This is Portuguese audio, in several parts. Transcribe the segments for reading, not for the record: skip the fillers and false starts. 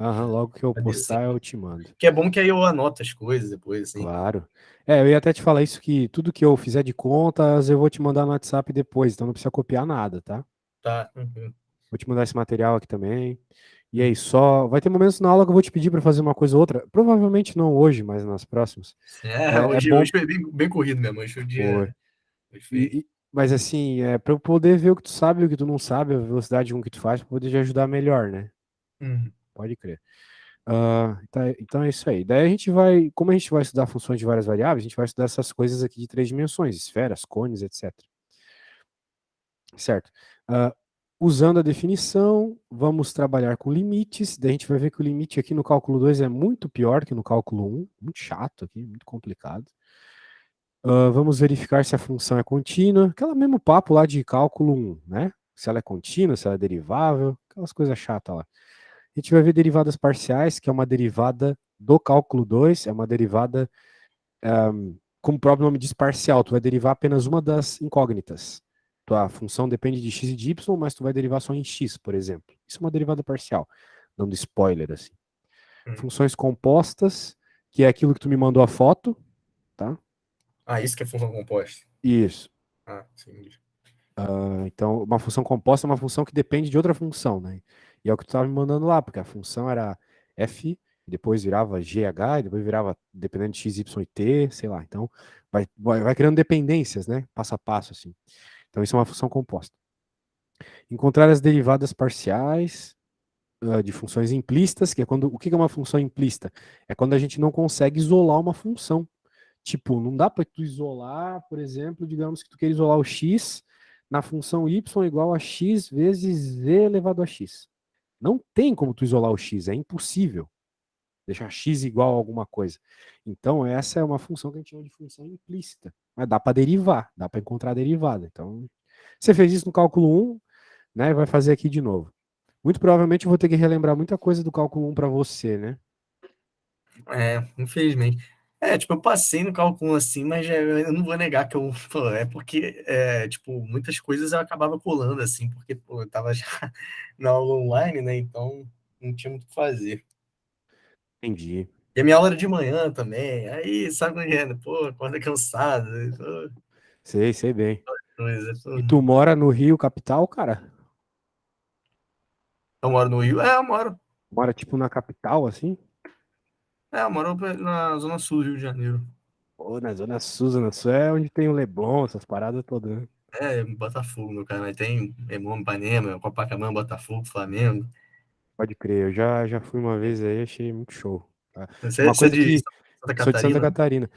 Aham, logo que eu postar, eu te mando. Que é bom que aí eu anoto as coisas depois, assim. Claro. É, eu ia até te falar isso, que tudo que eu fizer de contas, eu vou te mandar no WhatsApp depois, então não precisa copiar nada, tá? Tá. Uhum. Vou te mandar esse material aqui também. E aí, Uhum. só vai ter momentos na aula que eu vou te pedir para fazer uma coisa ou outra. Provavelmente não hoje, mas nas próximas. É Hoje bom. foi bem corrido mesmo. Hoje o Pô, dia foi. mas assim, para eu poder ver o que tu sabe e o que tu não sabe, a velocidade com que tu faz, para poder te ajudar melhor, né? Uhum. Pode crer. Então é isso aí. Daí a gente vai, como a gente vai estudar funções de várias variáveis, a gente vai estudar essas coisas aqui de três dimensões, esferas, cones, etc. Certo? Ah, usando a definição, vamos trabalhar com limites. Daí a gente vai ver que o limite aqui no cálculo 2 é muito pior que no cálculo um, muito chato aqui, muito complicado. Vamos verificar se a função é contínua, aquela mesmo papo lá de cálculo um, né? Se ela é contínua, se ela é derivável, aquelas coisas chatas lá. A gente vai ver derivadas parciais, que é uma derivada do cálculo 2, é uma derivada, como o próprio nome diz, parcial. Tu vai derivar apenas uma das incógnitas. Tua função depende de x e de y, mas tu vai derivar só em x, por exemplo. Isso é uma derivada parcial, dando spoiler assim. Uhum. Funções compostas, que é aquilo que tu me mandou a foto, tá? Ah, isso que é função composta. Isso. Ah, sim. Então, uma função composta é uma função que depende de outra função, né? E é o que tu estava me mandando lá, porque a função era f, depois virava gh, e depois virava dependendo de x, y e t, sei lá. Então, vai criando dependências, né? Passo a passo, assim. Então, isso é uma função composta. Encontrar as derivadas parciais de funções implícitas, que é quando. O que é uma função implícita? É quando a gente não consegue isolar uma função. Tipo, não dá para tu isolar, por exemplo, digamos que tu quer isolar o x na função y igual a x vezes v elevado a x. Não tem como tu isolar o x, é impossível deixar x igual a alguma coisa. Então, essa é uma função que a gente chama de função implícita. Mas dá para derivar, dá para encontrar a derivada. Então, você fez isso no cálculo um, né? Vai fazer aqui de novo. Muito provavelmente eu vou ter que relembrar muita coisa do cálculo um para você, né? Infelizmente. Tipo, eu passei no cálculo assim, mas eu não vou negar que eu, pô, é porque, tipo, muitas coisas eu acabava colando, assim, porque, pô, eu tava já na aula online, né, então não tinha muito o que fazer. Entendi. E a minha aula era de manhã também, aí, sabe como é, né? Pô, acorda cansado, pô, Sei bem. coisa, E pô. tu mora no Rio, capital, cara? Eu moro no Rio? Eu moro. Mora tipo na capital, assim? Eu moro na Zona Sul do Rio de Janeiro. Pô, na Zona Sul, Zona Sul é onde tem o Leblon, essas paradas todas, né? Botafogo, meu cara, mas tem Ipanema, Copacabana, Botafogo, Flamengo. Pode crer, eu já fui uma vez aí, achei muito show. Tá? Você, Uma você é coisa de que. Santa Sou de Santa Catarina? Catarina.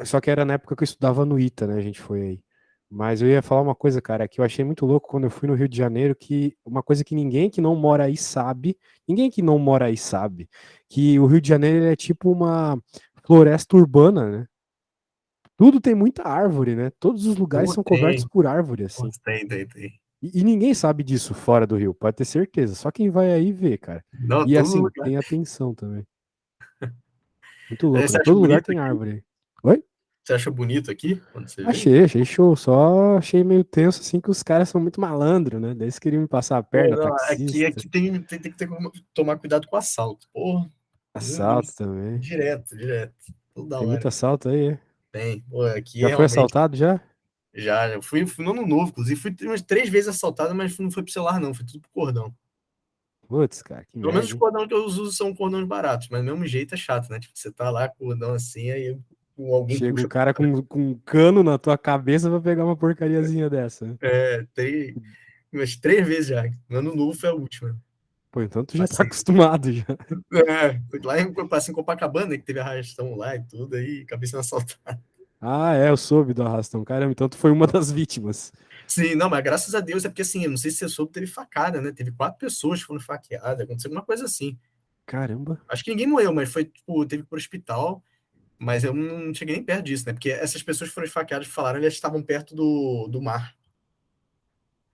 Só que era na época que eu estudava no ITA, né? A gente foi aí. Mas eu ia falar uma coisa, cara, que eu achei muito louco quando eu fui no Rio de Janeiro, que uma coisa que ninguém que não mora aí sabe, ninguém que não mora aí sabe, que o Rio de Janeiro ele é tipo uma floresta urbana, né? Tudo tem muita árvore, né? Todos os lugares Pô, são cobertos tem. por árvore, Pô, assim. tem. E ninguém sabe disso fora do Rio, pode ter certeza. Só quem vai aí vê, cara. Não, E todo assim, lugar. tem atenção também. Muito louco, Você né? acha Todo lugar bonito tem aqui? árvore. Oi? Você acha bonito aqui quando você vem? Achei show. Só achei meio tenso, assim, que os caras são muito malandro, né? Daí eles queriam me passar a Pô, perna, não, taxista, aqui tem que tomar cuidado com assalto. Porra, meu assalto Deus. também. Direto. Toda Tem muito hora. assalto aí, é? Tem. Pô, aqui Já é foi realmente. assaltado já? Já fui no ano novo, inclusive. Fui umas 3 vezes assaltado, mas não foi pro celular, não. Foi tudo pro cordão. Putz, cara, que Pelo menos merda, os hein? cordões que eu uso são cordões baratos, mas do mesmo jeito é chato, né? Tipo, você tá lá com o cordão assim, aí alguém Chega um puxa. cara com um cano na tua cabeça pra pegar uma porcariazinha dessa, né? Tem umas 3 vezes já. No ano novo foi a última. Pô, então tu já tá Passei. acostumado já. Lá eu passei em Copacabana, que teve arrastão lá e tudo, aí acabei sendo assaltado. Ah, é, eu soube do arrastão. Caramba, então tu foi uma das vítimas. Sim, não, mas graças a Deus é porque assim, eu não sei se você soube, teve facada, né? Teve 4 pessoas que foram faqueadas, aconteceu alguma coisa assim. Caramba. Acho que ninguém morreu, mas foi, tipo, teve que ir pro hospital, mas eu não cheguei nem perto disso, né? Porque essas pessoas que foram esfaqueadas falaram, elas estavam perto do mar.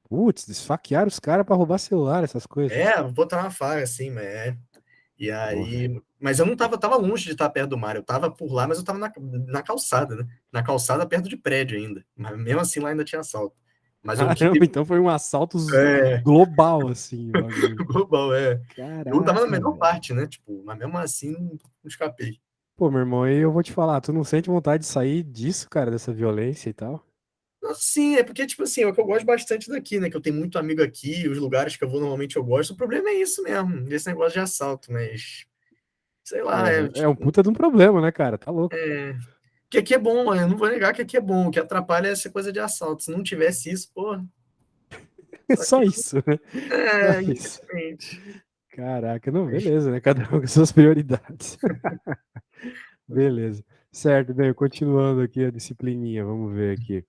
Putz, desfaquearam os caras pra roubar celular, essas coisas. Vou botar uma faca, assim, mas. E Pô, velho. aí. Mas eu não tava longe de estar perto do mar. Eu tava por lá, mas eu tava na calçada, né? Na calçada perto de prédio ainda. Mas mesmo assim lá ainda tinha assalto. Mas o que Caramba, então foi um assalto é, global, assim, o bagulho. global, é. Eu tava na Caraca, melhor velho. parte, né? Tipo, mas mesmo assim não escapei. Pô, meu irmão, e eu vou te falar, tu não sente vontade de sair disso, cara, dessa violência e tal? Nossa, sim, é porque, tipo assim, é o que eu gosto bastante daqui, né? Que eu tenho muito amigo aqui, os lugares que eu vou normalmente eu gosto. O problema é isso mesmo, esse negócio de assalto, mas sei lá, É um puta de um problema, né, cara? Tá louco. que aqui é bom, eu não vou negar que aqui é bom. O que atrapalha é essa coisa de assalto. Se não tivesse isso, pô, É só que só isso, né? Só isso. infelizmente. Caraca, não, beleza, né? Cada um com suas prioridades. Beleza. Certo, bem, continuando aqui a disciplininha, vamos ver aqui.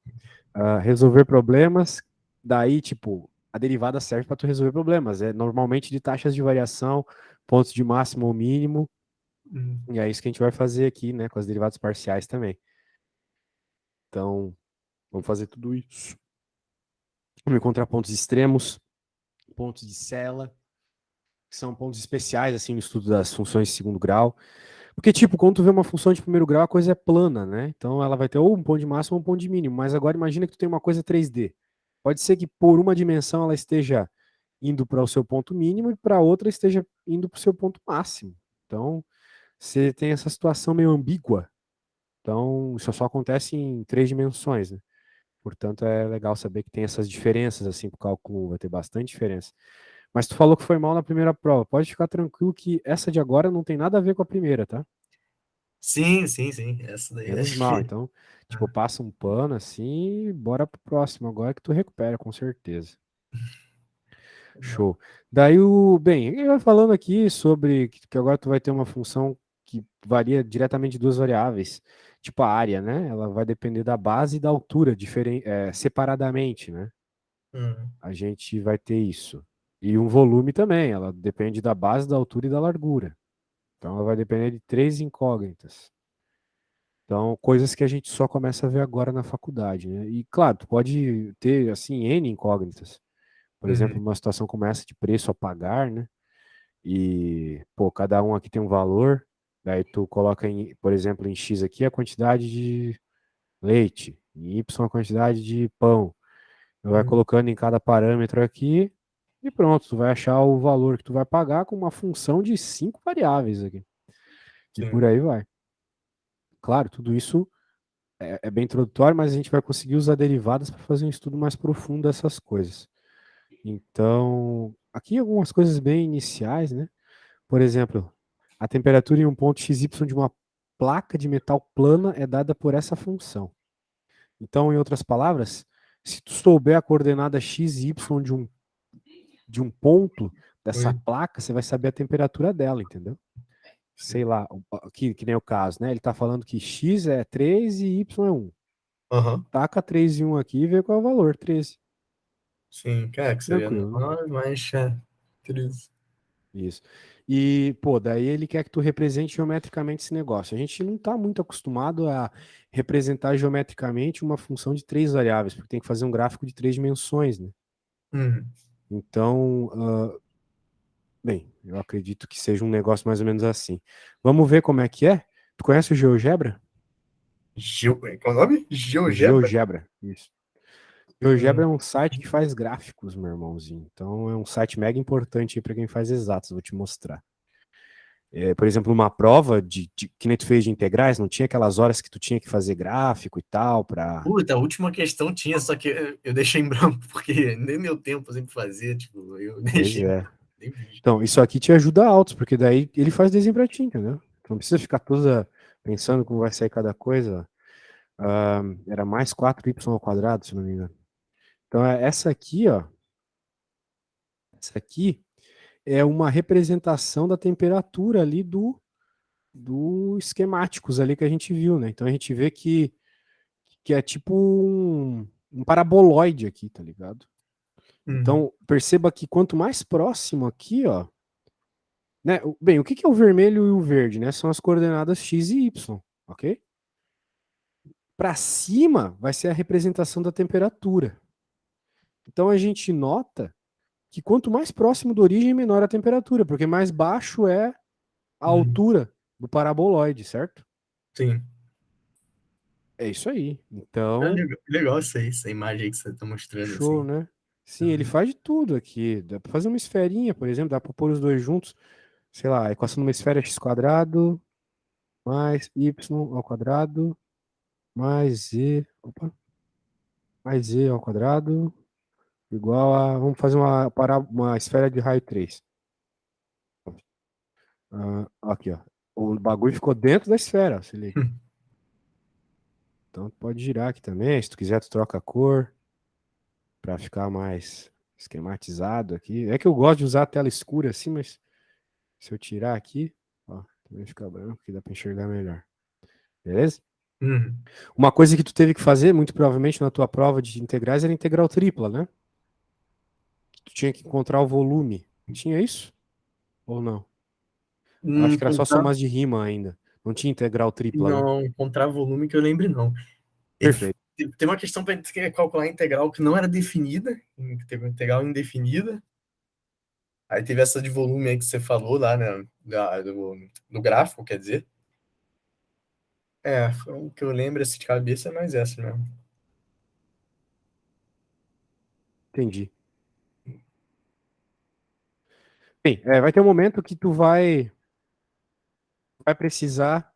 Resolver problemas, daí, tipo, a derivada serve para tu resolver problemas. É normalmente de taxas de variação, pontos de máximo ou mínimo, Hum, e é isso que a gente vai fazer aqui, né, com as derivadas parciais também. Então, vamos fazer tudo isso. Vamos encontrar pontos extremos, pontos de Sela, que são pontos especiais, assim, no estudo das funções de segundo grau. Porque, tipo, quando tu vê uma função de primeiro grau, a coisa é plana, né? Então, ela vai ter ou um ponto de máximo ou um ponto de mínimo. Mas agora, imagina que tu tem uma coisa 3D. Pode ser que por uma dimensão ela esteja indo para o seu ponto mínimo e para outra esteja indo para o seu ponto máximo. Então, você tem essa situação meio ambígua. Então, isso só acontece em 3 dimensões, né? Portanto, é legal saber que tem essas diferenças, assim, para o cálculo vai ter bastante diferença. Mas tu falou que foi mal na primeira prova. Pode ficar tranquilo que essa de agora não tem nada a ver com a primeira, tá? sim, sim, sim. Essa daí Menos acho mal. que. Então, tipo, passa um pano assim e bora pro próximo. Agora que tu recupera, com certeza. Show. Daí bem, ele vai falando aqui sobre que agora tu vai ter uma função que varia diretamente de duas variáveis. Tipo a área, né? Ela vai depender da base e da altura, separadamente, né? Hum, A gente vai ter isso. E um volume também, ela depende da base, da altura e da largura. Então ela vai depender de 3 incógnitas. Então, coisas que a gente só começa a ver agora na faculdade, né? E claro, tu pode ter assim N incógnitas. Por exemplo, uhum, uma situação como essa de preço a pagar, né? E, pô, cada um aqui tem um valor. Daí tu coloca em, por exemplo, em X aqui a quantidade de leite, em Y a quantidade de pão. Tu vai uhum, colocando em cada parâmetro aqui e pronto, tu vai achar o valor que tu vai pagar com uma função de 5 variáveis aqui. E por sim. aí vai. Claro, tudo isso é bem introdutório, mas a gente vai conseguir usar derivadas para fazer um estudo mais profundo dessas coisas. Então, aqui algumas coisas bem iniciais, né? Por exemplo, a temperatura em um ponto XY de uma placa de metal plana é dada por essa função. Então, em outras palavras, se tu souber a coordenada x e y de um ponto dessa Oi. placa, você vai saber a temperatura dela, entendeu? Sei Sim. lá, que nem o caso, né? Ele está falando que x é 3 e y é 1. Aham. Taca 3 e 1 aqui e vê qual é o valor, 13. Sim, cara, que seria Tranquilo, né? 9 mais 13. Isso. E, pô, daí ele quer que tu represente geometricamente esse negócio. A gente não está muito acostumado a representar geometricamente uma função de 3 variáveis, porque tem que fazer um gráfico de 3 dimensões, né? Uhum. Então, bem, eu acredito que seja um negócio mais ou menos assim. Vamos ver como é que é? Tu conhece o GeoGebra? Qual é o nome? O GeoGebra? GeoGebra, isso. O GeoGebra Hum. é um site que faz gráficos, meu irmãozinho. Então, é um site mega importante aí para quem faz exatos, vou te mostrar. Por exemplo, uma prova que nem tu fez de integrais, não tinha aquelas horas que tu tinha que fazer gráfico e tal, para. Puta, a última questão tinha, só que eu deixei em branco, porque nem meu tempo sempre fazia, tipo, eu Pois deixei em é. branco, nem vi. Então, isso aqui te ajuda altos, porque daí ele faz desenho pra ti, entendeu? Tu não precisa ficar toda pensando como vai sair cada coisa. Era mais 4y ao quadrado, se não me engano. Então, essa aqui, ó. Essa aqui é uma representação da temperatura ali do esquemáticos ali que a gente viu, né? Então a gente vê que é tipo um paraboloide aqui, tá ligado? Uhum. Então perceba que quanto mais próximo aqui, ó, né? Bem, o que que é o vermelho e o verde, né? São as coordenadas x e y, ok? Para cima vai ser a representação da temperatura. Então a gente nota que quanto mais próximo da origem, menor a temperatura, porque mais baixo é a Uhum. altura do paraboloide, certo? Sim. É isso aí. É Então, legal, legal essa imagem aí que você tá mostrando, show, assim. né? Sim, ele Uhum. faz de tudo aqui. Dá pra fazer uma esferinha, por exemplo, dá pra pôr os dois juntos. Sei lá, a equação de uma esfera é x quadrado mais y ao quadrado mais z, opa, mais z ao quadrado igual a, vamos fazer uma esfera de raio 3. Aqui, ó. O bagulho ficou dentro da esfera, se liga. Então tu pode girar aqui também, se tu quiser tu troca a cor pra ficar mais esquematizado aqui. É que eu gosto de usar a tela escura assim, mas se eu tirar aqui, ó, também fica branco, que dá pra enxergar melhor. Beleza? Uhum. Uma coisa que tu teve que fazer, muito provavelmente na tua prova de integrais, era integral tripla, né? Tu tinha que encontrar o volume. Tinha isso? Ou não? Eu acho que era só Encontrar, somas de rima ainda. Não tinha integral tripla, né? não, encontrar volume que eu lembre, não. Ele, Perfeito. tem uma questão para calcular a integral que não era definida, teve uma integral indefinida. Aí teve essa de volume aí que você falou lá, né? Do gráfico, quer dizer. É, foi o que eu lembro assim, de cabeça é mais essa mesmo. Entendi. Bem, vai ter um momento que tu vai precisar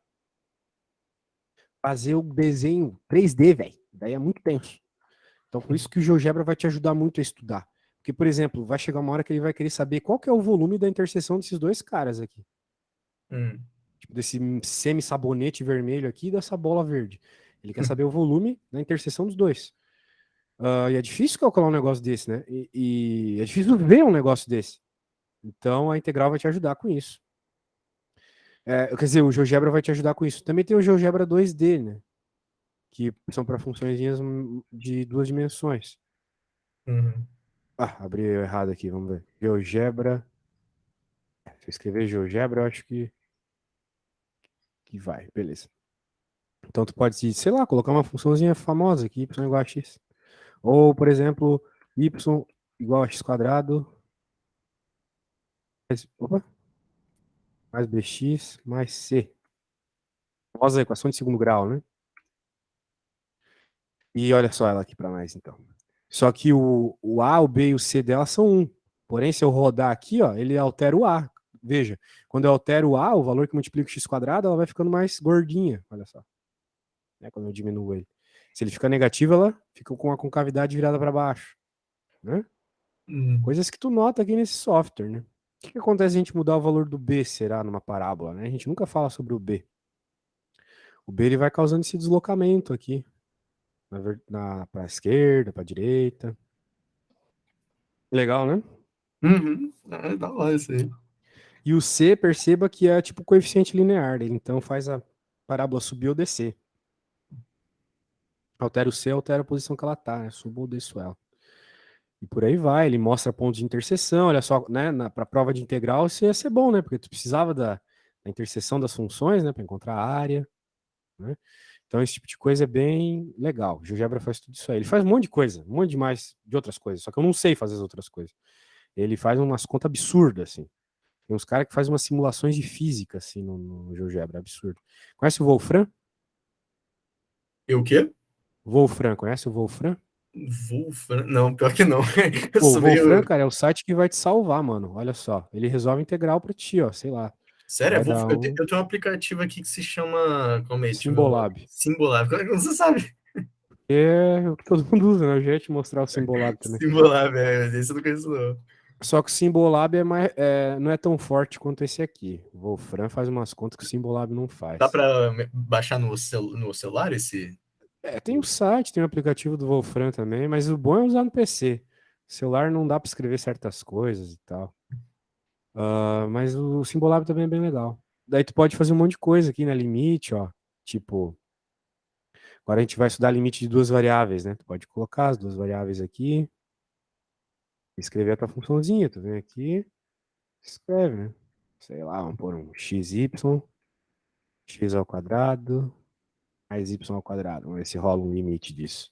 fazer o desenho 3D, velho. Daí é muito tenso. Então, por isso que o GeoGebra vai te ajudar muito a estudar. Porque, por exemplo, vai chegar uma hora que ele vai querer saber qual que é o volume da interseção desses dois caras aqui. Hum. Tipo, desse semi-sabonete vermelho aqui e dessa bola verde. Ele quer saber o volume da interseção dos dois. E é difícil calcular um negócio desse, né? E é difícil ver um negócio desse. Então, a integral vai te ajudar com isso. Quer dizer, o GeoGebra vai te ajudar com isso. Também tem o GeoGebra 2D, né? Que são para funções de duas dimensões. Uhum. Abri errado aqui, vamos ver. GeoGebra. Se eu escrever GeoGebra, eu acho que vai, beleza. Então tu pode, sei lá, colocar uma funçãozinha famosa aqui, y igual a x. Ou, por exemplo, y igual a x quadrado, opa, mais bx mais c. Famosa equação de segundo grau, né? E olha só ela aqui para nós, então. Só que o A, o B e o C dela são um. Porém, se eu rodar aqui, ó, ele altera o A. Veja, quando eu altero o A, o valor que multiplica o x quadrado, ela vai ficando mais gordinha. Olha só. Né, quando eu diminuo ele. Se ele fica negativo, ela fica com a concavidade virada para baixo. Né? Uhum. Coisas que tu nota aqui nesse software. Né? O que acontece se a gente mudar o valor do B, será, numa parábola? Né? A gente nunca fala sobre o B. O B ele vai causando esse deslocamento aqui. Para a esquerda, para a direita. Legal, né? Uhum. É da hora isso aí. E o C, perceba que é tipo coeficiente linear. Ele então faz a parábola subir ou descer. Altera o C, altera a posição que ela tá, né? Suba ou desço ela. E por aí vai. Ele mostra pontos de interseção. Olha só, né? Para a prova de integral, isso ia ser bom, né? Porque tu precisava da interseção das funções, né? Para encontrar a área, né? Então, esse tipo de coisa é bem legal. O GeoGebra faz tudo isso aí. Ele faz um monte de coisa, um monte de mais de outras coisas. Só que eu não sei fazer as outras coisas. Ele faz umas contas absurdas, assim. Tem uns caras que fazem umas simulações de física, assim, no GeoGebra, absurdo. Conhece o Wolfram? E o quê? Wolfram, conhece o Wolfram? Wolfram? Não, pior que não. Eu Pô, o sou Wolfram, meio. cara, é o site que vai te salvar, mano. Olha só. Ele resolve integral pra ti, ó. Sei lá. Sério, Vai dar um eu tenho um aplicativo aqui que se chama. Como é? Deixa eu ver o nome. Symbolab. Simbolab. Como é que você sabe? É o que todo mundo usa, né? Eu já ia te mostrar o Symbolab também. Simbolab, esse eu não conheço, não. Só que o Symbolab não é tão forte quanto esse aqui. O Wolfram faz umas contas que o Symbolab não Dá faz. pra baixar no celular esse? Tem o site, tem o aplicativo do Wolfram também, mas o bom é usar no PC. Celular não dá pra escrever certas coisas e tal. Mas o Symbolab também é bem legal. Daí tu pode fazer um monte de coisa aqui na limite, ó. Tipo, agora a gente vai estudar limite de duas variáveis, né? Tu pode colocar as duas variáveis aqui, escrever a tua funçãozinha. Tu vem aqui, escreve, né? Sei lá, vamos pôr um xy, x ao quadrado, mais y ao quadrado. Vamos ver se rola um limite disso.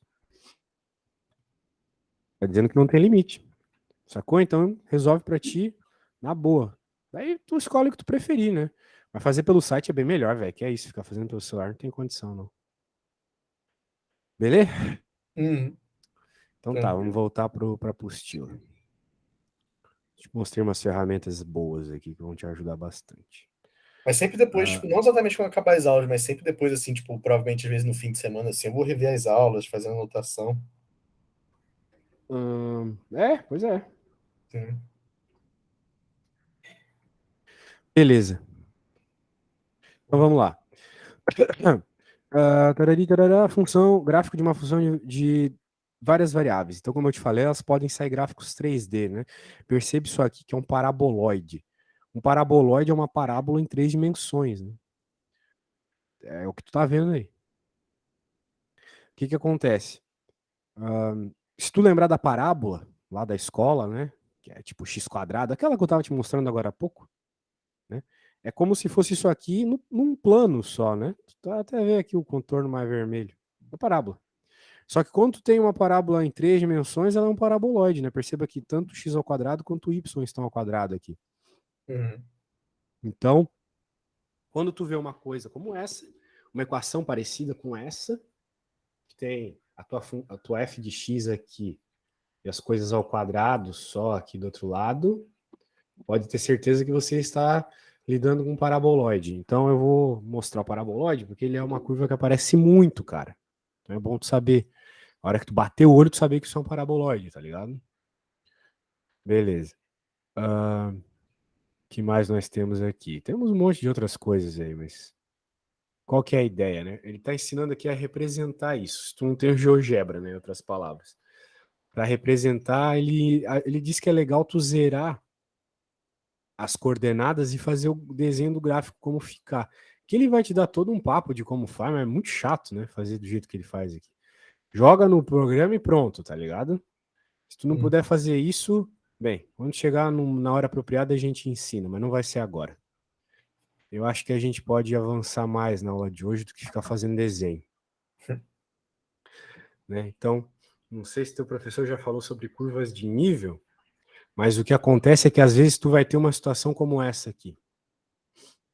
Tá dizendo que não tem limite. Sacou? Então resolve pra ti na boa. Daí tu escolhe o que tu preferir, né? Mas fazer pelo site é bem melhor, velho. Que é isso, ficar fazendo pelo celular não tem condição, não. Beleza? Uhum, Então tá, vamos tranquilo. voltar para a apostila. Te mostrei umas ferramentas boas aqui que vão te ajudar bastante. Mas sempre depois, Ah, tipo, não exatamente quando acabar as aulas, mas sempre depois, assim, tipo, provavelmente às vezes no fim de semana, assim, eu vou rever as aulas, fazendo anotação. pois é. Sim. Beleza. Então vamos lá. Tarari, tarará, função, gráfico de uma função de várias variáveis. Então, como eu te falei, elas podem sair gráficos 3D, né? Percebe isso aqui que é um paraboloide. Um paraboloide é uma parábola em 3 dimensões, né? É o que tu tá vendo aí. O que que acontece? Se tu lembrar da parábola lá da escola, né? Que é tipo x quadrado, aquela que eu tava te mostrando agora há pouco, né? É como se fosse isso aqui num plano só, né? Tu tá até ver aqui o contorno mais vermelho. É parábola. Só que quando tu tem uma parábola em 3 dimensões, ela é um paraboloide, né? Perceba que tanto x ao quadrado quanto y estão ao quadrado aqui. Uhum. Então, quando tu vê uma coisa como essa, uma equação parecida com essa, que tem a tua f de x aqui e as coisas ao quadrado só aqui do outro lado, pode ter certeza que você está lidando com um paraboloide. Então eu vou mostrar o paraboloide, porque ele é uma curva que aparece muito, cara. Então é bom tu saber. A hora que tu bater o olho, tu saber que isso é um paraboloide, tá ligado? Beleza. Que mais nós temos aqui? Temos um monte de outras coisas aí, mas qual que é a ideia, né? Ele está ensinando aqui a representar isso. Se tu não tem GeoGebra, né? Em outras palavras. Para representar, ele diz que é legal tu zerar as coordenadas e fazer o desenho do gráfico como ficar. Que ele vai te dar todo um papo de como faz, mas é muito chato, né? Fazer do jeito que ele faz aqui. Joga no programa e pronto, tá ligado? Se tu não Uhum. puder fazer isso, bem, quando chegar na hora apropriada a gente ensina, mas não vai ser agora. Eu acho que a gente pode avançar mais na aula de hoje do que ficar fazendo desenho, né? Então, não sei se teu professor já falou sobre curvas de nível, mas o que acontece é que às vezes tu vai ter uma situação como essa aqui.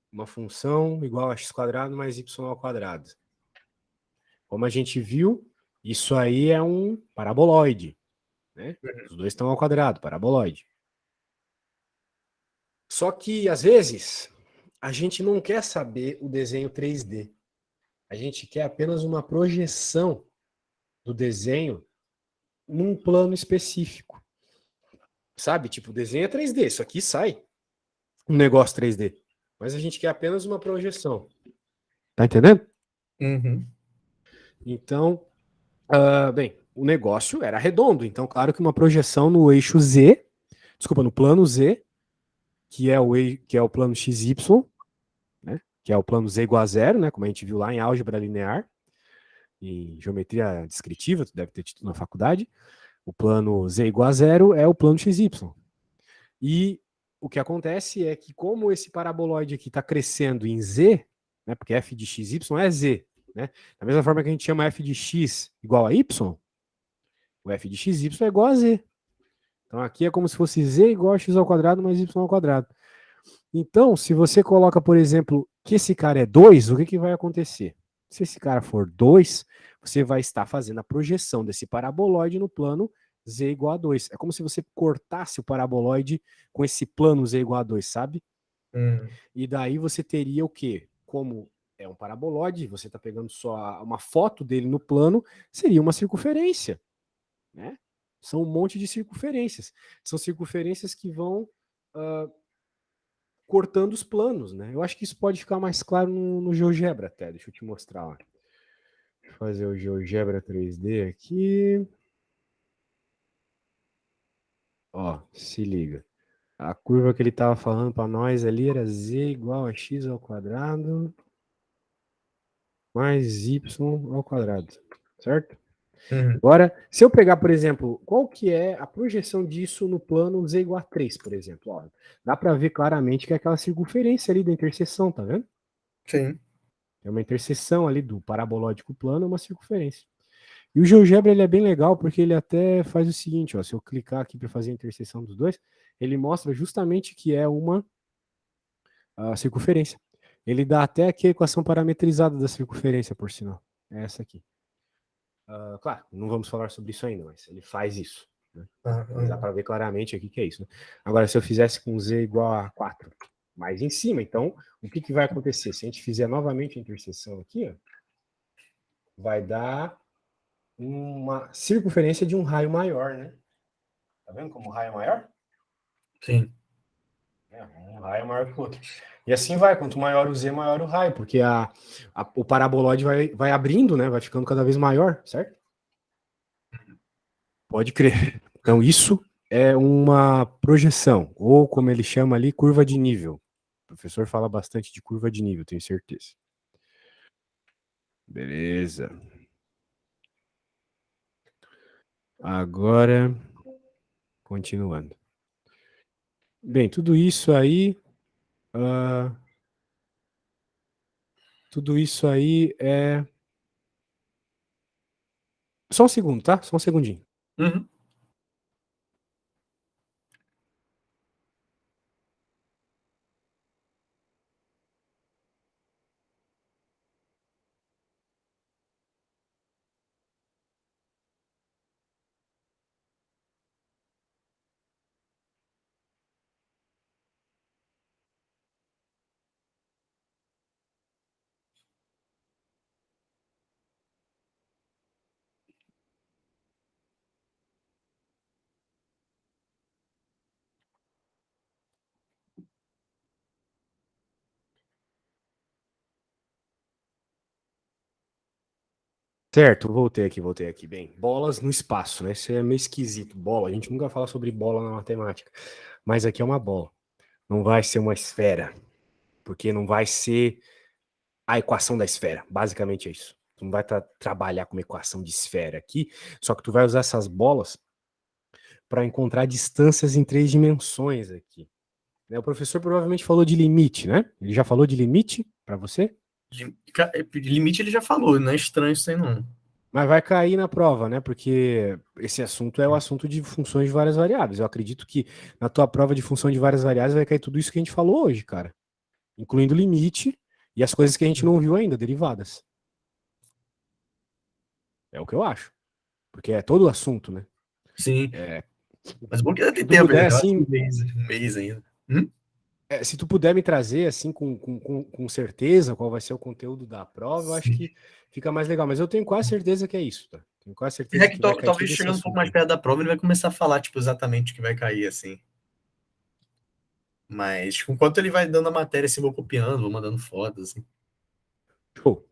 Uma função igual a x quadrado mais y ao quadrado. Como a gente viu, isso aí é um paraboloide, né? Os dois estão ao quadrado, paraboloide. Só que, às vezes, a gente não quer saber o desenho 3D. A gente quer apenas uma projeção do desenho num plano específico. Sabe? Tipo, o desenho é 3D, isso aqui sai um negócio 3D. Mas a gente quer apenas uma projeção. Tá entendendo? Uhum. Então, bem, o negócio era redondo. Então, claro que uma projeção no eixo Z, desculpa, no plano Z, que é o plano XY, né? Que é o plano Z igual a zero, né? Como a gente viu lá em álgebra linear, em geometria descritiva, tu deve ter tido na faculdade. O plano Z igual a zero é o plano XY. E o que acontece é que, como esse paraboloide aqui está crescendo em Z, né, porque f de xy é Z, né? Da mesma forma que a gente chama f de x igual a y, o f de xy é igual a Z. Então aqui é como se fosse Z igual a x ao quadrado mais y ao quadrado. Então, se você coloca, por exemplo, que esse cara é 2, o que, que vai acontecer? Se esse cara for 2, você vai estar fazendo a projeção desse paraboloide no plano z igual a 2. É como se você cortasse o paraboloide com esse plano z igual a 2, sabe? Uhum. E daí você teria o quê? Como é um paraboloide, você está pegando só uma foto dele no plano, seria uma circunferência, né? São um monte de circunferências. São circunferências que vão cortando os planos, né? Eu acho que isso pode ficar mais claro no GeoGebra até. Deixa eu te mostrar. Ó. Deixa eu fazer o GeoGebra 3D aqui. Ó, se liga. A curva que ele estava falando para nós ali era z igual a x ao quadrado mais y ao quadrado, certo? Uhum. Agora, se eu pegar, por exemplo, qual que é a projeção disso no plano z igual a 3, por exemplo? Ó, dá para ver claramente que é aquela circunferência ali da interseção, tá vendo? Sim. É uma interseção ali do parabolódico plano, é uma circunferência. E o GeoGebra ele é bem legal porque ele até faz o seguinte, ó, se eu clicar aqui para fazer a interseção dos dois, ele mostra justamente que é uma circunferência. Ele dá até aqui a equação parametrizada da circunferência, por sinal. É essa aqui. Claro, não vamos falar sobre isso ainda, mas ele faz isso. Né? Ah, Mas dá para ver claramente aqui que é isso. Né? Agora, se eu fizesse com z igual a 4, mais em cima, então, o que vai acontecer? Se a gente fizer novamente a interseção aqui, ó, vai dar uma circunferência de um raio maior, né? Tá vendo como o raio é maior? sim. Um raio é maior que o outro. E assim vai, quanto maior o z, maior o raio, porque o paraboloide vai abrindo, né? Vai ficando cada vez maior, certo? Pode crer. Então, isso é uma projeção, ou como ele chama ali, curva de nível. O professor fala bastante de curva de nível, tenho certeza. Beleza. Agora, continuando. Bem, tudo isso aí. Tudo isso aí é. Só um segundo, tá? Só um segundinho. Uhum. Certo, voltei aqui. Bem, bolas no espaço, né? Isso é meio esquisito. Bola, a gente nunca fala sobre bola na matemática. Mas aqui é uma bola. Não vai ser uma esfera. Porque não vai ser a equação da esfera. Basicamente é isso. Tu não vai trabalhar com uma equação de esfera aqui, só que tu vai usar essas bolas para encontrar distâncias em 3 dimensões aqui. Né? O professor provavelmente falou de limite, né? Ele já falou de limite para você? Limite ele já falou, não é estranho isso aí não. Mas vai cair na prova, né? Porque esse assunto é o assunto de funções de várias variáveis. Eu acredito que na tua prova de função de várias variáveis vai cair tudo isso que a gente falou hoje, cara. Incluindo o limite e as coisas que a gente não viu ainda, derivadas. É o que eu acho. Porque é todo o assunto, né? Sim, É, mas bom que ainda tem se tu tempo, puder, eu acho que assim, um mês ainda. Hum? se tu puder me trazer, assim, com certeza qual vai ser o conteúdo da prova, eu acho Sim. que fica mais legal. Mas eu tenho quase certeza que é isso, tá? Tenho quase É certeza que que vai cair talvez todo esse chegando um pouco assunto mais aí. perto da prova, ele vai começar a falar, tipo, exatamente o que vai cair, assim. Mas, tipo, enquanto ele vai dando a matéria, assim, vou copiando, vou mandando fotos, assim. Show.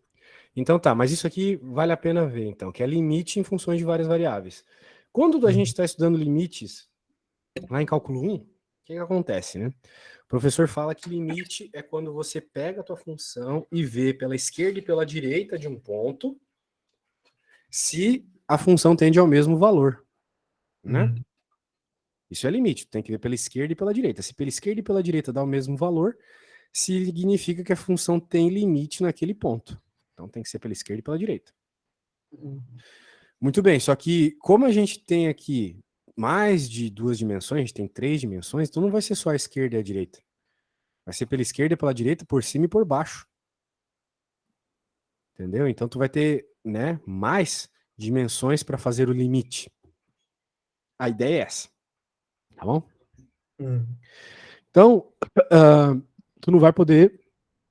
Então tá, mas isso aqui vale a pena ver, então, que é limite em funções de várias variáveis. Quando a gente está estudando limites, lá em cálculo 1, o que acontece, né? O professor fala que limite é quando você pega a tua função e vê pela esquerda e pela direita de um ponto se a função tende ao mesmo valor, né? Hum. Isso é limite, tem que ver pela esquerda e pela direita. Se pela esquerda e pela direita dá o mesmo valor, significa que a função tem limite naquele ponto. Então tem que ser pela esquerda e pela direita. Muito bem, só que como a gente tem aqui mais de 2 dimensões, a gente tem 3 dimensões, então não vai ser só a esquerda e a direita. Vai ser pela esquerda e pela direita, por cima e por baixo. Entendeu? Então tu vai ter, né, mais dimensões para fazer o limite. A ideia é essa, tá bom? Hum. Então, tu não vai poder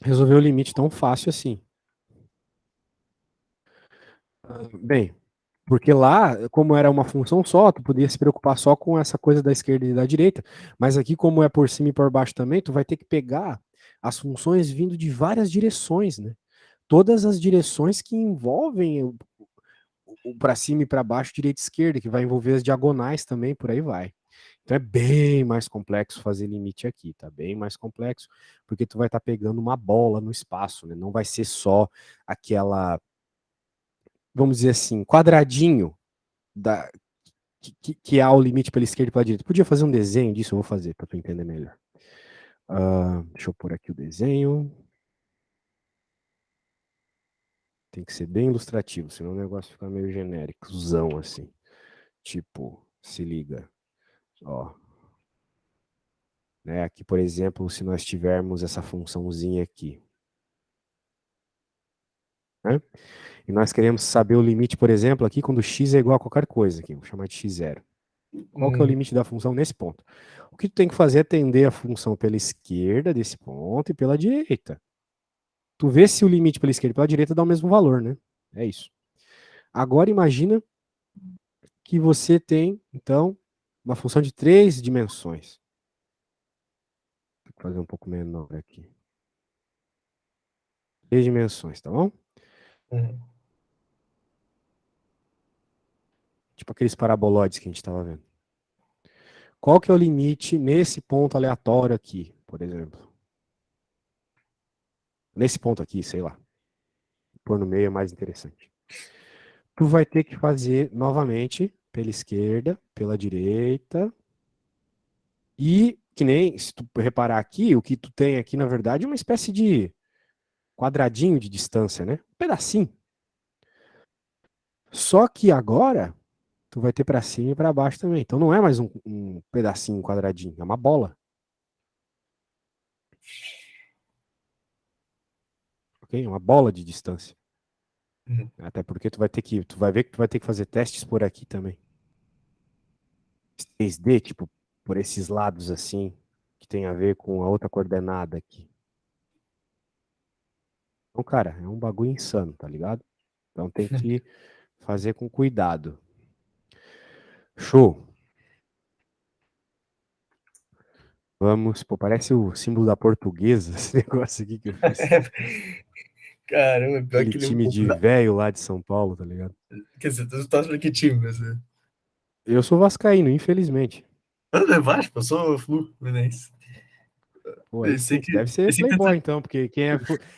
resolver o limite tão fácil assim. Bem, porque lá, como era uma função só, tu podia se preocupar só com essa coisa da esquerda e da direita, mas aqui, como é por cima e por baixo também, tu vai ter que pegar as funções vindo de várias direções, né? Todas as direções que envolvem o para cima e para baixo, direita e esquerda, que vai envolver as diagonais também, por aí vai. Então é bem mais complexo fazer limite aqui, tá? Bem mais complexo, porque tu vai estar pegando uma bola no espaço, né? Não vai ser só aquela, vamos dizer assim, quadradinho da, que há o limite pela esquerda e pela direita. Podia fazer um desenho disso, eu vou fazer para tu entender melhor. Deixa eu pôr aqui o desenho. Tem que ser bem ilustrativo, senão o negócio fica meio genéricozão assim. Tipo, se liga, ó. Né, aqui, por exemplo, se nós tivermos essa funçãozinha aqui, né? E nós queremos saber o limite, por exemplo, aqui quando x é igual a qualquer coisa, aqui, vou chamar de x0. Qual que é o limite da função nesse ponto? O que tu tem que fazer é tender a função pela esquerda desse ponto e pela direita. Tu vê se o limite pela esquerda e pela direita dá o mesmo valor, né? É isso. Agora imagina que você tem, então, uma função de 3 dimensões. Vou fazer um pouco menor aqui. 3 dimensões, tá bom? Uhum. Tipo aqueles paraboloides que a gente estava vendo. Qual que é o limite nesse ponto aleatório aqui, por exemplo? Nesse ponto aqui, sei lá. Pôr no meio é mais interessante. Tu vai ter que fazer novamente pela esquerda, pela direita. E que nem, se tu reparar aqui, o que tu tem aqui, na verdade, é uma espécie de quadradinho de distância, né? Um pedacinho. Só que agora, tu vai ter para cima e para baixo também. Então não é mais um pedacinho, um quadradinho, é uma bola. Ok? É uma bola de distância. Uhum. Até porque tu vai ver que tu vai ter que fazer testes por aqui também. 3D, tipo, por esses lados assim, que tem a ver com a outra coordenada aqui. Então, cara, é um bagulho insano, tá ligado? Então tem que fazer com cuidado. Show. Vamos, pô, parece o símbolo da portuguesa, esse negócio aqui que eu fiz. Caramba, pior Aquele que lembra um time pouco de da. velho lá de São Paulo, tá ligado? Quer dizer, tu tá achando que time, mas. Eu sou vascaíno, infelizmente. Eu não é Vasco, eu sou Fluminense. Pô, aí Pensei sim. que. Deve ser Pensei que tu. playboy, então, porque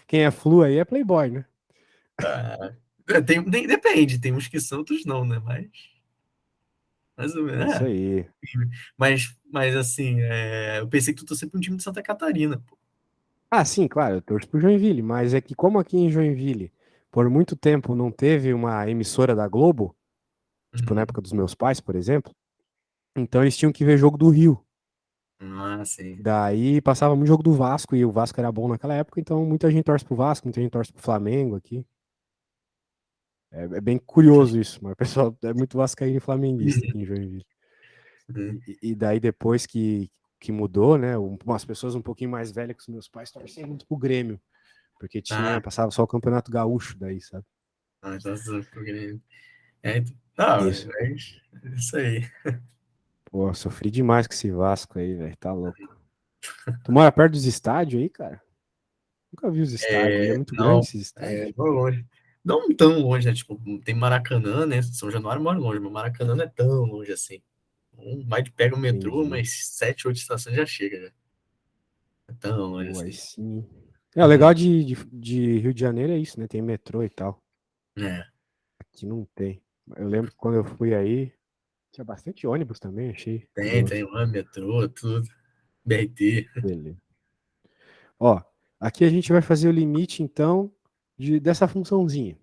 quem é flu aí é playboy, né? Ah, depende, tem uns que são, outros não, né? Mas. Mais ou É menos. isso É. aí. Mas assim, eu pensei que tu torcia pra um time de Santa Catarina, pô. Ah, sim, claro, eu torço pro Joinville, mas é que como aqui em Joinville, por muito tempo não teve uma emissora da Globo, tipo na Uhum. época dos meus pais, por exemplo, então eles tinham que ver jogo do Rio. Ah, sim. Daí passava muito jogo do Vasco e o Vasco era bom naquela época, então muita gente torce pro Vasco, muita gente torce pro Flamengo aqui. É bem curioso isso, mas o pessoal é muito vascaíno e flamenguista aqui em Joinville. Uhum. E daí depois que mudou, né, umas pessoas um pouquinho mais velhas que os meus pais torciam muito pro Grêmio, porque Ah, passava só o Campeonato Gaúcho daí, sabe? então sou pro Grêmio. Não, Isso. é isso aí. Pô, sofri demais com esse Vasco aí, velho, tá louco. Tu mora perto dos estádios aí, cara? Nunca vi os estádios, e é muito grande Não, esses estádios. moro longe. Não tão longe, né? Tipo, tem Maracanã, né? São Januário mora longe, mas Maracanã não é tão longe assim. Mas pega o metrô, Entendi. umas 7, 8 estações já chega, já. É tão longe Pô, aí assim. sim. É, o Uhum. legal de Rio de Janeiro é isso, né? Tem metrô e tal. É, Aqui não tem. Eu lembro que quando eu fui aí, tinha bastante ônibus também, achei tem curioso. lá, metrô, tudo. BRT. Beleza. Ó, aqui a gente vai fazer o limite, então, dessa funçãozinha.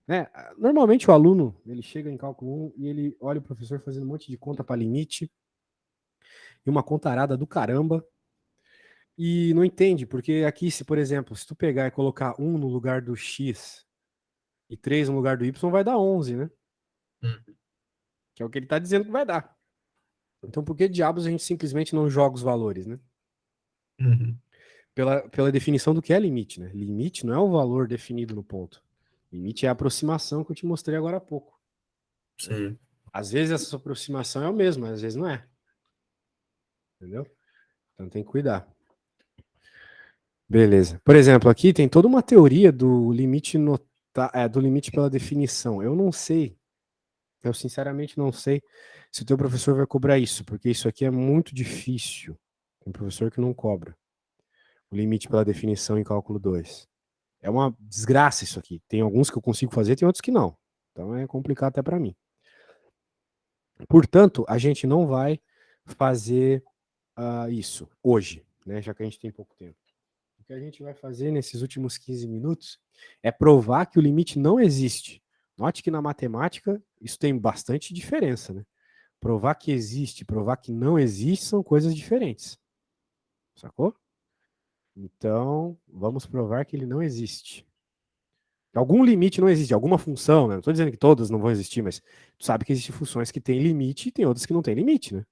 Né? Normalmente o aluno, ele chega em cálculo 1 e ele olha o professor fazendo um monte de conta para limite e uma contarada do caramba e não entende, porque aqui, se por exemplo, se tu pegar e colocar 1 no lugar do x e 3 no lugar do y, vai dar 11, né? Uhum. Que é o que ele está dizendo que vai dar. Então, por que diabos a gente simplesmente não joga os valores, né? Uhum. Pela definição do que é limite, né? Limite não é o valor definido no ponto. Limite é a aproximação que eu te mostrei agora há pouco. Né? Sim. Às vezes essa aproximação é o mesmo, mas às vezes não é. Entendeu? Então tem que cuidar. Beleza. Por exemplo, aqui tem toda uma teoria do limite pela definição. Eu não sei, eu sinceramente não sei se o teu professor vai cobrar isso, porque isso aqui é muito difícil. Tem professor que não cobra o limite pela definição em cálculo 2. É uma desgraça isso aqui. Tem alguns que eu consigo fazer, tem outros que não. Então é complicado até para mim. Portanto, a gente não vai fazer isso hoje, né? Já que a gente tem pouco tempo. O que a gente vai fazer nesses últimos 15 minutos é provar que o limite não existe. Note que na matemática isso tem bastante diferença, né? Provar que existe, provar que não existe são coisas diferentes. Sacou? Então, vamos provar que ele não existe. Algum limite não existe, alguma função, né? Não estou dizendo que todas não vão existir, mas tu sabe que existem funções que têm limite e tem outras que não têm limite, né?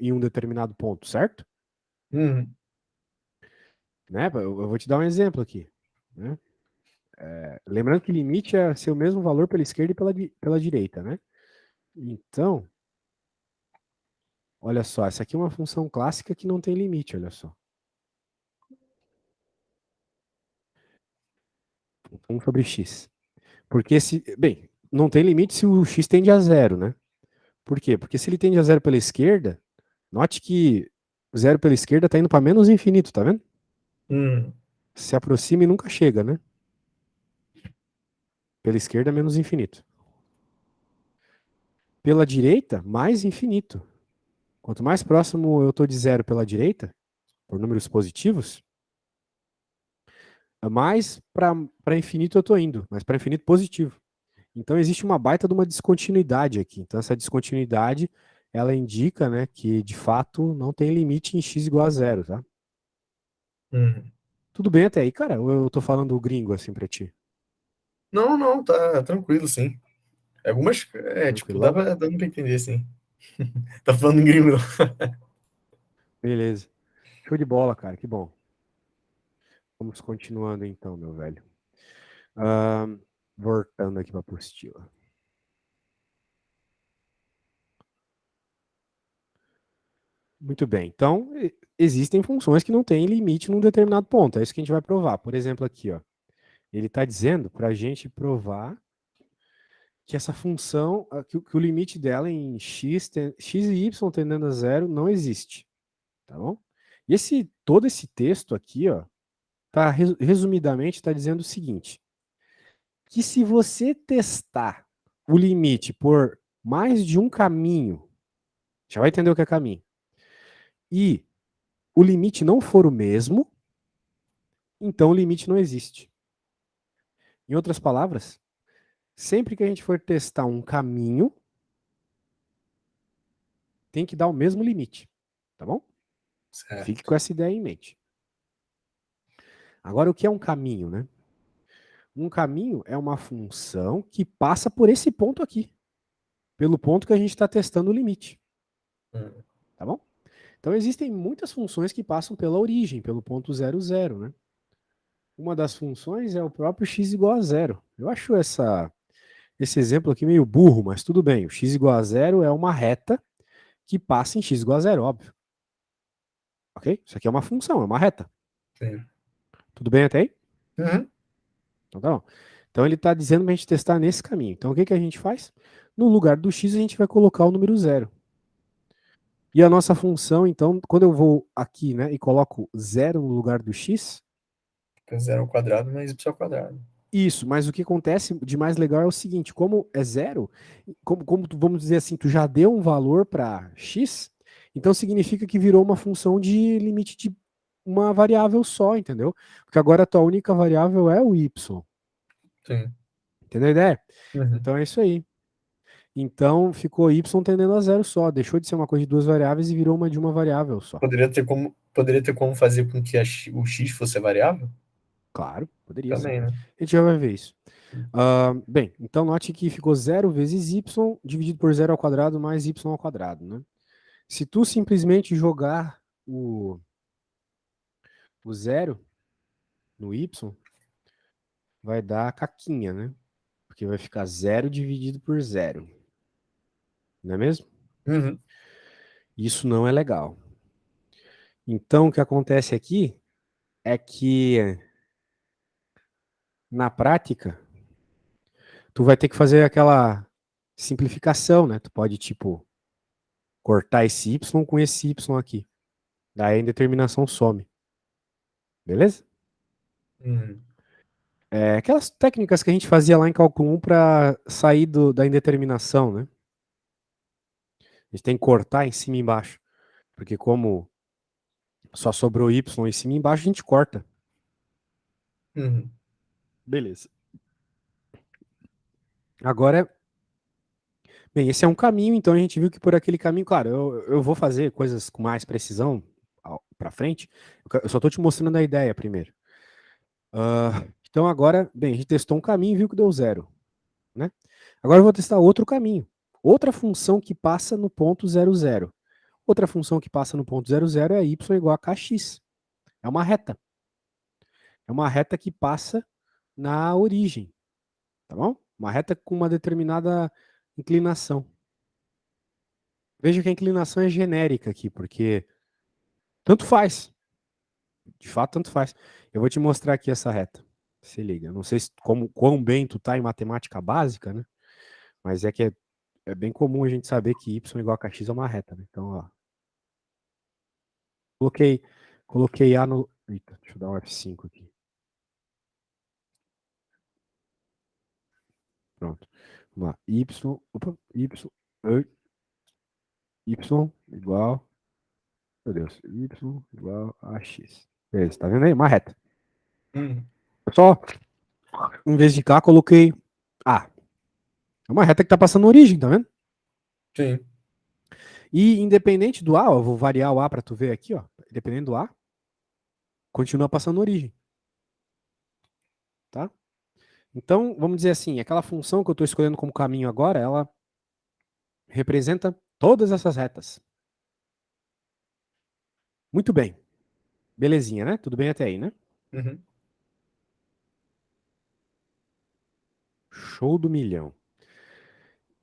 Em um determinado ponto, certo? Uhum. Né? Eu vou te dar um exemplo aqui, né? Lembrando que limite é ser o mesmo valor pela esquerda e pela direita, né? Então, olha só, essa aqui é uma função clássica que não tem limite, olha só. 1 sobre x. Porque se, bem, não tem limite se o x tende a zero, né? Por quê? Porque se ele tende a zero pela esquerda, note que zero pela esquerda está indo para menos infinito, tá vendo? Uhum. Se aproxima e nunca chega, né? Pela esquerda, menos infinito. Pela direita, mais infinito. Quanto mais próximo eu estou de zero pela direita, por números positivos, mais para infinito eu estou indo, mas para infinito positivo. Então existe uma baita de uma descontinuidade aqui. Então essa descontinuidade, ela indica, né, que de fato não tem limite em x igual a zero, tá? Uhum. Tudo bem até aí, cara? Ou eu tô falando gringo assim pra ti? Não, não, tá tranquilo, sim. Algumas, tipo, Tranquilão? dando pra entender, sim. Tá falando em gringo, não. Beleza. Show de bola, cara. Que bom. Vamos continuando então, meu velho. Ahn, voltando aqui pra apostila. Muito bem. Então, existem funções que não têm limite num determinado ponto. É isso que a gente vai provar. Por exemplo, aqui, ó. Ele está dizendo para a gente provar que essa função, que o limite dela em x e y tendendo a zero não existe. Tá bom? E todo esse texto aqui, ó, tá, resumidamente, está dizendo o seguinte: que se você testar o limite por mais de um caminho, já vai entender o que é caminho, e o limite não for o mesmo, então o limite não existe. Em outras palavras, sempre que a gente for testar um caminho, tem que dar o mesmo limite, tá bom? Fique Certo. com essa ideia em mente. Agora, o que é um caminho, né? Um caminho é uma função que passa por esse ponto aqui, pelo ponto que a gente está testando o limite, Uhum. tá bom? Então, existem muitas funções que passam pela origem, pelo ponto 00, né? Uma das funções é o próprio x igual a zero. Eu acho esse exemplo aqui meio burro, mas tudo bem. O x igual a zero é uma reta que passa em x igual a zero, óbvio. Ok? Isso aqui é uma função, é uma reta. Sim. Tudo bem até aí? Uhum. Então tá bom. Então ele está dizendo para a gente testar nesse caminho. Então o que, que a gente faz? No lugar do x, a gente vai colocar o número zero. E a nossa função, então, quando eu vou aqui, né, e coloco zero no lugar do x, Fica zero ao quadrado mais y ao quadrado. isso, mas o que acontece de mais legal é o seguinte, como é zero, como vamos dizer assim, tu já deu um valor para x, então significa que virou uma função de limite de uma variável só, entendeu? Porque agora a tua única variável é o y. Sim. Entendeu a ideia? Uhum. Então é isso aí. Então ficou y tendendo a zero só. Deixou de ser uma coisa de duas variáveis e virou uma de uma variável só. Poderia ter como fazer com que o x fosse a variável? Claro, poderia sim. Também, né? A gente já vai ver isso. Bem, então note que ficou zero vezes y dividido por zero ao quadrado mais y ao quadrado, né? Se tu simplesmente jogar o zero no y, vai dar caquinha, né? Porque vai ficar zero dividido por zero. Não é mesmo? Uhum. Isso não é legal. Então, o que acontece aqui é que, na prática, tu vai ter que fazer aquela simplificação, né? Tu pode, tipo, cortar esse y com esse y aqui. Daí a indeterminação some. Beleza? Uhum. É aquelas técnicas que a gente fazia lá em cálculo 1 para sair da indeterminação, né? A gente tem que cortar em cima e embaixo. Porque como só sobrou y em cima e embaixo, a gente corta. Uhum. Beleza. Agora, bem, esse é um caminho, então a gente viu que por aquele caminho, claro, eu vou fazer coisas com mais precisão para frente. Eu só estou te mostrando a ideia primeiro. Então agora, bem, a gente testou um caminho e viu que deu 0, né? Agora eu vou testar outro caminho. Outra função que passa no ponto 00. Outra função que passa no ponto 00 é y igual a kx. É uma reta. É uma reta que passa na origem, tá bom? Uma reta com uma determinada inclinação. Veja que a inclinação é genérica aqui, porque tanto faz. De fato, tanto faz. Eu vou te mostrar aqui essa reta. Se liga. Não sei quão bem tu tá em matemática básica, né? Mas é que é bem comum a gente saber que y igual a kx é uma reta, né? Então, ó. Coloquei A no. Eita, deixa eu dar um F5 aqui. Pronto. Vamos lá. Y igual. Meu Deus. Y igual a x. Beleza, tá vendo aí? Uma reta. Só, em vez de K, coloquei A. É uma reta que tá passando na origem, tá vendo? Sim. E independente do A, ó, eu vou variar o A para tu ver aqui, ó. Independente do A, continua passando na origem. Tá? Então, vamos dizer assim, aquela função que eu estou escolhendo como caminho agora, ela representa todas essas retas. Muito bem. Belezinha, né? Tudo bem até aí, né? Uhum. Show do milhão.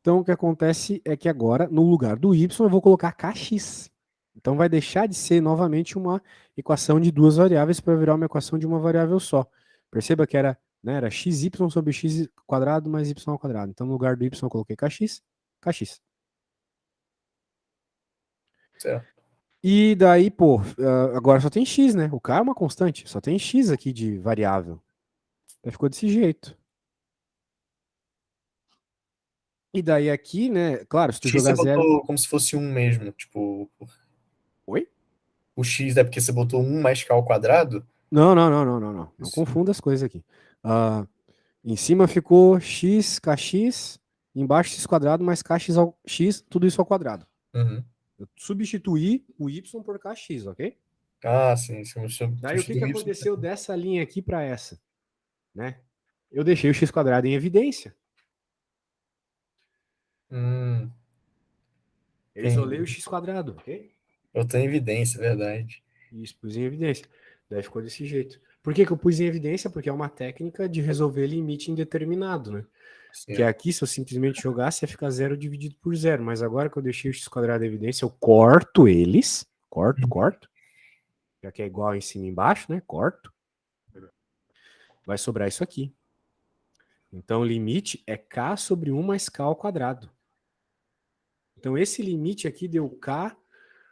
Então, o que acontece é que agora, no lugar do y, eu vou colocar kx. Então, vai deixar de ser novamente uma equação de duas variáveis para virar uma equação de uma variável só. Perceba que era, né, era xy sobre x quadrado mais y ao quadrado. Então, no lugar do y, eu coloquei kx. Certo. E daí, pô, agora só tem x, né? O k é uma constante, só tem x aqui de variável. Então, ficou desse jeito. E daí aqui, né, claro, se tu X você jogar zero... botou como se fosse um mesmo, tipo, Oi? o X é porque você botou 1 mais K ao quadrado? Não Isso. confunda as coisas aqui. Ah, em cima ficou x, kx, embaixo x quadrado mais kx ao x, tudo isso ao quadrado. Uhum. Eu substituí o y por kx, ok? Ah, sim, sim. Daí o que, que Substituir Y. aconteceu dessa linha aqui para essa, né? Eu deixei o x quadrado em evidência. Hum, Eu isolei o entendi. x quadrado, ok? Eu tenho evidência, é verdade. Isso, pus em evidência. Daí ficou desse jeito. Por que, que eu pus em evidência? Porque é uma técnica de resolver limite indeterminado, né? Que Sim. aqui, se eu simplesmente jogasse, ia ficar 0 dividido por 0. Mas agora que eu deixei o x quadrado em evidência, eu corto eles. Corto. Já que é igual em cima e embaixo, né? Corto. Vai sobrar isso aqui. Então, o limite é k sobre 1 mais k ao quadrado. Então, esse limite aqui deu k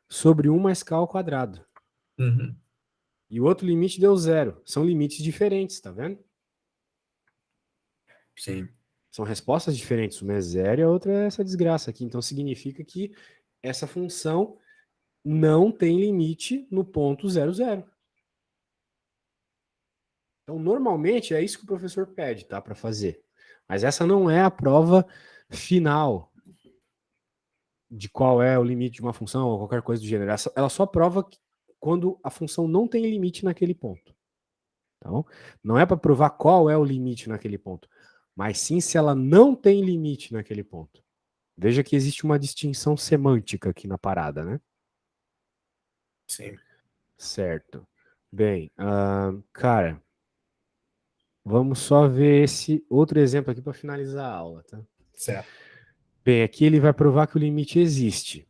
sobre 1 mais k ao quadrado. Uhum. E o outro limite deu 0. São limites diferentes, tá vendo? Sim. São respostas diferentes. Uma é 0 e a outra é essa desgraça aqui. Então, significa que essa função não tem limite no ponto 00. Então, normalmente é isso que o professor pede, tá, para fazer. Mas essa não é a prova final de qual é o limite de uma função ou qualquer coisa do gênero. Ela só prova quando a função não tem limite naquele ponto. Então, não é para provar qual é o limite naquele ponto, mas sim se ela não tem limite naquele ponto. Veja que existe uma distinção semântica aqui na parada, né? Sim. Certo. Bem, cara, vamos só ver esse outro exemplo aqui para finalizar a aula, tá? Certo. Bem, aqui ele vai provar que o limite existe.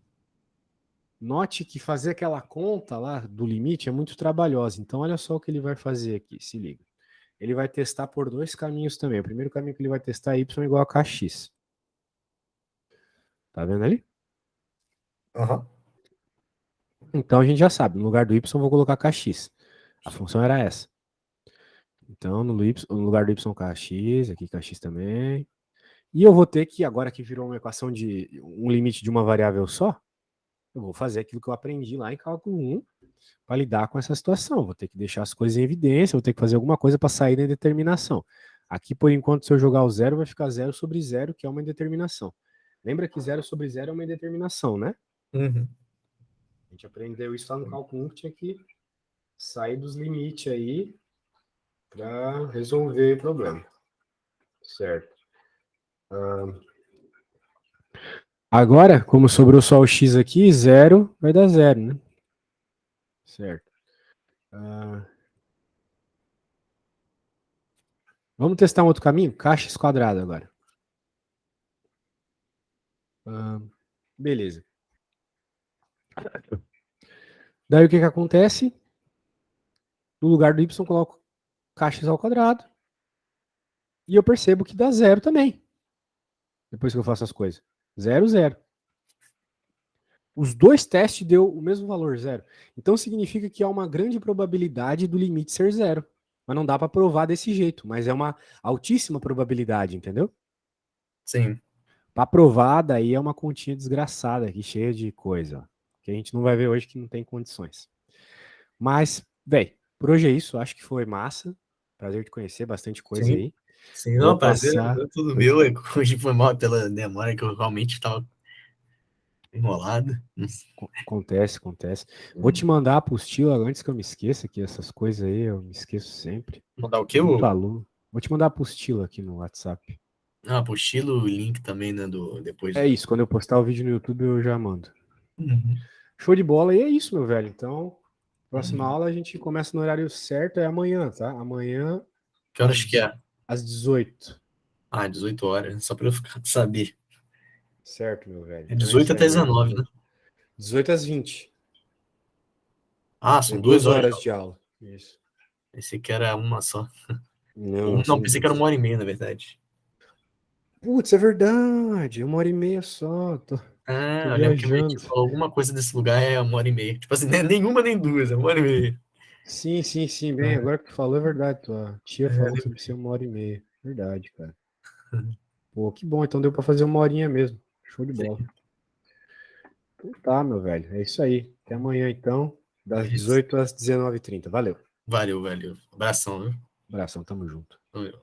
Note que fazer aquela conta lá do limite é muito trabalhosa. Então, olha só o que ele vai fazer aqui, se liga. Ele vai testar por dois caminhos também. O primeiro caminho que ele vai testar é y igual a kx. Tá vendo ali? Aham. Então, a gente já sabe. No lugar do y, eu vou colocar kx. A função era essa. Então, no lugar do y, kx, aqui kx também. E eu vou ter que, agora que virou uma equação de um limite de uma variável só, eu vou fazer aquilo que eu aprendi lá em cálculo 1 para lidar com essa situação. Vou ter que deixar as coisas em evidência, vou ter que fazer alguma coisa para sair da indeterminação. Aqui, por enquanto, se eu jogar o zero, vai ficar 0 sobre 0, que é uma indeterminação. Lembra que 0 sobre 0 é uma indeterminação, né? Uhum. A gente aprendeu isso lá no cálculo 1, que tinha que sair dos limites aí para resolver o problema. Certo. Agora, como sobrou só o x aqui, 0 vai dar 0, né? Certo. Vamos testar um outro caminho? Kx quadrado agora. Beleza. Daí o que acontece? No lugar do y, eu coloco kx ao quadrado. E eu percebo que dá 0 também. Depois que eu faço as coisas. 0, 0. Os dois testes deu o mesmo valor, 0. Então significa que há uma grande probabilidade do limite ser 0. Mas não dá para provar desse jeito. Mas é uma altíssima probabilidade, entendeu? Sim. Para provar, daí é uma continha desgraçada aqui, cheia de coisa. Ó, que a gente não vai ver hoje, que não tem condições. Mas, velho, por hoje é isso. Acho que foi massa. Prazer te conhecer, bastante coisa Sim. aí. Sim, Vou não, prazer passar. é tudo Oi? meu. Hoje foi mal pela demora que eu realmente estava enrolado. Acontece, acontece. Vou te mandar a apostila antes que eu me esqueça, que essas coisas aí eu me esqueço sempre. Mandar o quê? Tô muito aluno. Vou te mandar a apostila aqui no WhatsApp. Apostila, o link também, né, depois É do... isso, quando eu postar o vídeo no YouTube eu já mando. Uhum. Show de bola, e é isso, meu velho. Então, próxima Uhum. aula a gente começa no horário certo, é amanhã, tá? Amanhã Que horas que é? às 18. 18 horas, só para eu ficar saber. Certo, meu velho. É Então é isso 18 aí, até amanhã às 19, né? 18. 18 às 20. Ah, É são 2 duas horas. horas de aula. Isso. Pensei que era uma só. Não, não, Não, são pensei que era 2. 1 hora e meia, na verdade. Putz, é verdade. 1h30 só. Tô Eu lembro que minha tia viajando. falou alguma coisa desse lugar é 1 hora e meia. Tipo assim, nenhuma nem duas, é 1 hora e meia. Sim, sim, sim. Bem, É, agora que tu falou é verdade. Tua tia falou sobre lembrei. ser 1h30. Verdade, cara. Pô, que bom. Então deu pra fazer 1 horinha mesmo. Show de bola. Então tá, meu velho. É isso aí. Até amanhã, então. É Das isso. 18 às 19h30. Valeu. Valeu, valeu. Abração, viu? Abração, tamo junto. Valeu.